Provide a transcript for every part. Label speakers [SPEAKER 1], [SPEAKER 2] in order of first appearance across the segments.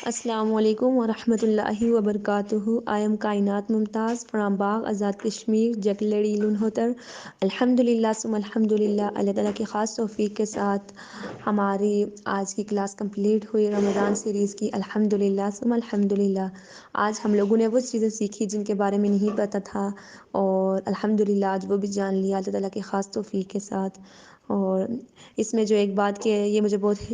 [SPEAKER 1] السلام علیکم ورحمۃ اللہ وبرکاتہ. آئی ایم کائنات ممتاز فرام باغ آزاد کشمیر جکلڑی لنہوتر. الحمد للہ ثم الحمد للہ. اللہ تعالیٰ کی خاص توفیق کے ساتھ ہماری آج کی کلاس کمپلیٹ ہوئی رمضان سیریز کی. الحمد للہ ثم الحمد للہ. آج ہم لوگوں نے وہ چیزیں سیکھی جن کے بارے میں نہیں پتہ تھا، اور الحمد للہ آج وہ بھی جان لیا اللہ تعالیٰ کی خاص توفیق کے ساتھ. اور اس میں جو ایک بات کہ یہ مجھے بہت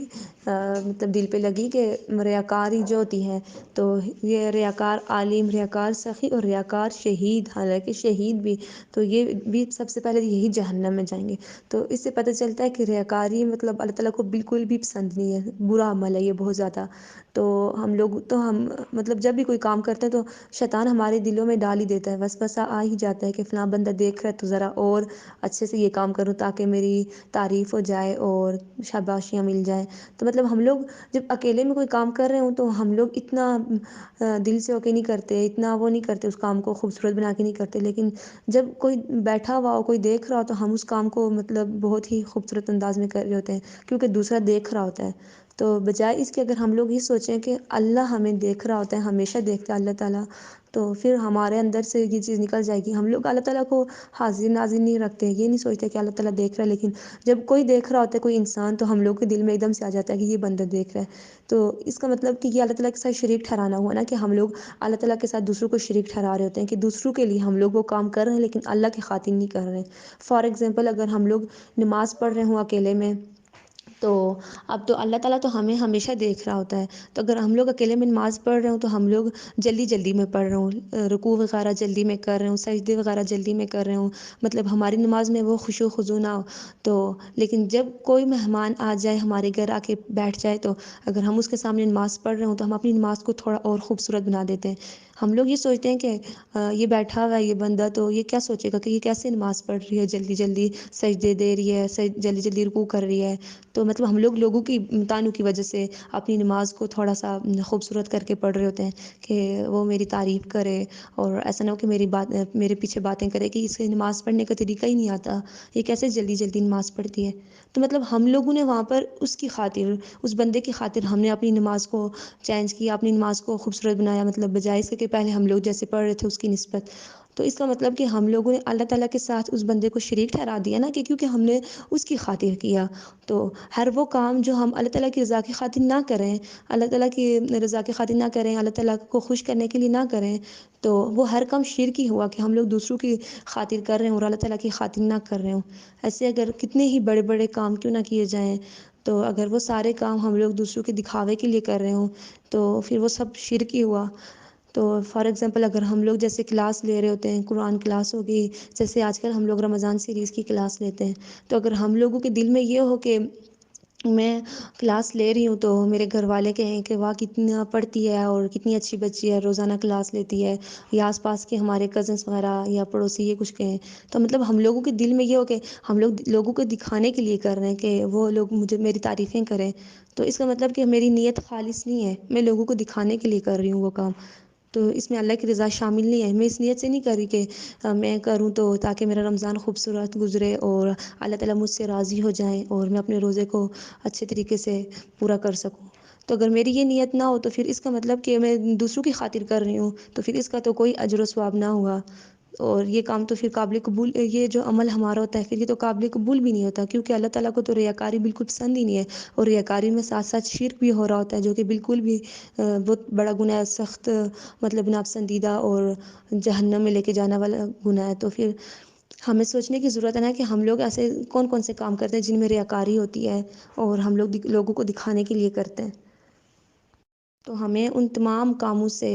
[SPEAKER 1] مطلب دل پہ لگی کہ ریاکاری جو ہوتی ہے، تو یہ ریاکار عالم، ریاکار سخی اور ریاکار شہید، حالانکہ شہید بھی تو یہ بھی سب سے پہلے یہی جہنم میں جائیں گے. تو اس سے پتہ چلتا ہے کہ ریاکاری مطلب اللہ تعالیٰ کو بالکل بھی پسند نہیں ہے، برا عمل ہے یہ بہت زیادہ. تو ہم مطلب جب بھی کوئی کام کرتے ہیں تو شیطان ہمارے دلوں میں ڈال ہی دیتا ہے، وسوسہ آ ہی جاتا ہے کہ فلاں بندہ دیکھ رہا ہے تو ذرا اور اچھے سے یہ کام کروں تاکہ میری تعریف ہو جائے اور شاباشیاں مل جائیں. تو مطلب ہم لوگ جب اکیلے میں کوئی کام کر رہے ہوں تو ہم لوگ اتنا دل سے ہو کے نہیں کرتے، اتنا وہ نہیں کرتے، اس کام کو خوبصورت بنا کے نہیں کرتے. لیکن جب کوئی بیٹھا ہوا ہو، کوئی دیکھ رہا ہو، تو ہم اس کام کو مطلب بہت ہی خوبصورت انداز میں کر رہے ہوتے ہیں کیونکہ دوسرا دیکھ رہا ہوتا ہے. تو بجائے اس کے اگر ہم لوگ یہ سوچیں کہ اللہ ہمیں دیکھ رہا ہوتا ہے، ہمیشہ دیکھتا ہے اللہ تعالیٰ، تو پھر ہمارے اندر سے یہ چیز نکل جائے گی. ہم لوگ اللہ تعالیٰ کو حاضر ناظر نہیں رکھتے، یہ نہیں سوچتے کہ اللہ تعالیٰ دیکھ رہا ہے. لیکن جب کوئی دیکھ رہا ہوتا ہے، کوئی انسان، تو ہم لوگ کے دل میں ایک دم سے آ جاتا ہے کہ یہ بندہ دیکھ رہا ہے. تو اس کا مطلب کہ یہ اللہ تعالیٰ کے ساتھ شریک ٹھہرانا ہوا نا، کہ ہم لوگ اللہ تعالیٰ کے ساتھ دوسروں کو شریک ٹھہرا رہے ہوتے ہیں کہ دوسروں کے لیے ہم لوگ وہ کام کر رہے ہیں لیکن اللہ کی خاطر نہیں کر رہے ہیں. فار ایگزامپل اگر ہم لوگ نماز پڑھ رہے ہوں اکیلے میں، تو اب تو اللہ تعالیٰ تو ہمیں ہمیشہ دیکھ رہا ہوتا ہے. تو اگر ہم لوگ اکیلے میں نماز پڑھ رہے ہوں تو ہم لوگ جلدی جلدی میں پڑھ رہے ہوں، رکوع وغیرہ جلدی میں کر رہے ہوں، سجدے وغیرہ جلدی میں کر رہے ہوں، مطلب ہماری نماز میں وہ خشوع و خضوع نہ ہو. تو لیکن جب کوئی مہمان آ جائے، ہمارے گھر آ کے بیٹھ جائے، تو اگر ہم اس کے سامنے نماز پڑھ رہے ہوں تو ہم اپنی نماز کو تھوڑا اور خوبصورت بنا دیتے ہیں. ہم لوگ یہ سوچتے ہیں کہ یہ بیٹھا ہوا ہے یہ بندہ، تو یہ کیا سوچے گا کہ یہ کیسے نماز پڑھ رہی ہے، جلدی جلدی سجدے دے رہی ہے، جلدی جلدی رکوع کر رہی ہے. تو مطلب ہم لوگ لوگوں کی تانوں کی وجہ سے اپنی نماز کو تھوڑا سا خوبصورت کر کے پڑھ رہے ہوتے ہیں کہ وہ میری تعریف کرے، اور ایسا نہ ہو کہ میرے پیچھے باتیں کرے کہ اسے نماز پڑھنے کا طریقہ ہی نہیں آتا، یہ کیسے جلدی جلدی نماز پڑھتی ہے. تو مطلب ہم لوگوں نے وہاں پر اس کی خاطر، اس بندے کی خاطر ہم نے اپنی نماز کو چینج کیا، اپنی نماز کو خوبصورت بنایا، مطلب بجائے اس کے کہ پہلے ہم لوگ جیسے پڑھ رہے تھے اس کی نسبت. تو اس کا مطلب کہ ہم لوگوں نے اللہ تعالیٰ کے ساتھ اس بندے کو شریک ٹھہرا دیا نا، کہ کیونکہ ہم نے اس کی خاطر کیا. تو ہر وہ کام جو ہم اللہ تعالیٰ کی رضا کی خاطر نہ کریں، اللہ تعالیٰ کی رضا کی خاطر نہ کریں، اللہ تعالیٰ کو خوش کرنے کے لیے نہ کریں، تو وہ ہر کام شرک ہی ہوا کہ ہم لوگ دوسروں کی خاطر کر رہے ہوں اور اللہ تعالیٰ کی خاطر نہ کر رہے ہوں. ایسے اگر کتنے ہی بڑے بڑے کام کیوں نہ کیے جائیں، تو اگر وہ سارے کام ہم لوگ دوسروں کے دکھاوے کے لیے کر رہے ہوں تو پھر وہ سب شرک ہی ہوا. تو فار ایگزامپل اگر ہم لوگ جیسے کلاس لے رہے ہوتے ہیں، قرآن کلاس ہوگی، جیسے آج کل ہم لوگ رمضان سیریز کی کلاس لیتے ہیں، تو اگر ہم لوگوں کے دل میں یہ ہو کہ میں کلاس لے رہی ہوں تو میرے گھر والے کہیں کہ واہ کتنا پڑھتی ہے اور کتنی اچھی بچی ہے، روزانہ کلاس لیتی ہے، یا آس پاس کے ہمارے کزنس وغیرہ یا پڑوسی یہ کچھ کہیں، تو مطلب ہم لوگوں کے دل میں یہ ہو کہ ہم لوگ لوگوں کو دکھانے کے لیے کر رہے ہیں کہ وہ لوگ مجھے میری تعریفیں کریں. تو اس کا مطلب کہ میری نیت خالص نہیں ہے، میں لوگوں کو دکھانے کے لیے کر رہی ہوں وہ کام. تو اس میں اللہ کی رضا شامل نہیں ہے. میں اس نیت سے نہیں کر رہی کہ میں کروں تو تاکہ میرا رمضان خوبصورت گزرے اور اللہ تعالیٰ مجھ سے راضی ہو جائیں اور میں اپنے روزے کو اچھے طریقے سے پورا کر سکوں. تو اگر میری یہ نیت نہ ہو تو پھر اس کا مطلب کہ میں دوسروں کی خاطر کر رہی ہوں، تو پھر اس کا تو کوئی اجر و ثواب نہ ہوا، اور یہ کام تو پھر قابل قبول، یہ جو عمل ہمارا ہوتا ہے پھر یہ تو قابل قبول بھی نہیں ہوتا، کیونکہ اللہ تعالیٰ کو تو ریاکاری بالکل پسند ہی نہیں ہے. اور ریاکاری میں ساتھ ساتھ شرک بھی ہو رہا ہوتا ہے، جو کہ بالکل بھی بہت بڑا گناہ ہے، سخت مطلب ناپسندیدہ اور جہنم میں لے کے جانا والا گناہ ہے. تو پھر ہمیں سوچنے کی ضرورت ہے نا کہ ہم لوگ ایسے کون کون سے کام کرتے ہیں جن میں ریاکاری ہوتی ہے اور ہم لوگ لوگوں کو دکھانے کے لیے کرتے ہیں. تو ہمیں ان تمام کاموں سے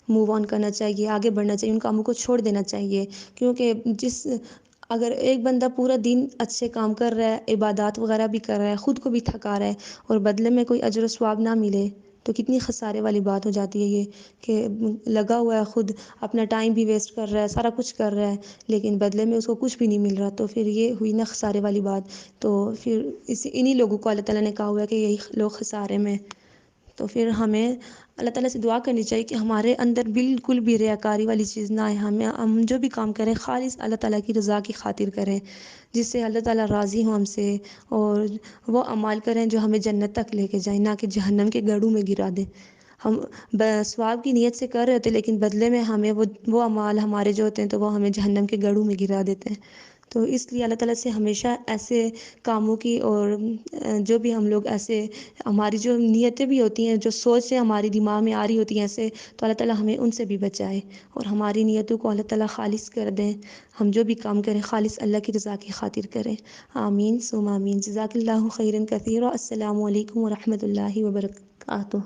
[SPEAKER 1] موو آن کرنا چاہیے، آگے بڑھنا چاہیے، ان کاموں کو چھوڑ دینا چاہیے. کیونکہ اگر ایک بندہ پورا دن اچھے کام کر رہا ہے، عبادات وغیرہ بھی کر رہا ہے، خود کو بھی تھکا رہا ہے، اور بدلے میں کوئی اجر و ثواب نہ ملے، تو کتنی خسارے والی بات ہو جاتی ہے یہ، کہ لگا ہوا ہے، خود اپنا ٹائم بھی ویسٹ کر رہا ہے، سارا کچھ کر رہا ہے، لیکن بدلے میں اس کو کچھ بھی نہیں مل رہا. تو پھر یہ ہوئی نا خسارے والی بات. تو پھر انہی لوگوں کو اللہ تعالیٰ نے کہا ہوا ہے کہ یہی لوگ خسارے میں. تو پھر ہمیں اللہ تعالیٰ سے دعا کرنی چاہیے کہ ہمارے اندر بالکل بھی ریاکاری والی چیز نہ آئے. ہم جو بھی کام کریں خالص اللہ تعالیٰ کی رضا کی خاطر کریں، جس سے اللہ تعالیٰ راضی ہوں ہم سے، اور وہ اعمال کریں جو ہمیں جنت تک لے کے جائیں، نہ کہ جہنم کے گڑھوں میں گرا دیں. ہم ثواب کی نیت سے کر رہے ہوتے، لیکن بدلے میں ہمیں وہ اعمال ہمارے جو ہوتے ہیں تو وہ ہمیں جہنم کے گڑھوں میں گرا دیتے ہیں۔ تو اس لیے اللہ تعالیٰ سے ہمیشہ ایسے کاموں کی، اور جو بھی ہم لوگ ایسے ہماری جو نیتیں بھی ہوتی ہیں، جو سوچیں ہماری دماغ میں آ رہی ہوتی ہیں ایسے، تو اللہ تعالیٰ ہمیں ان سے بھی بچائے اور ہماری نیتوں کو اللہ تعالیٰ خالص کر دیں۔ ہم جو بھی کام کریں خالص اللہ کی رضا کی خاطر کریں۔ آمین ثم آمین۔ جزاک اللہ خیرا کثیرا۔ السلام علیکم ورحمۃ اللہ وبرکاتہ۔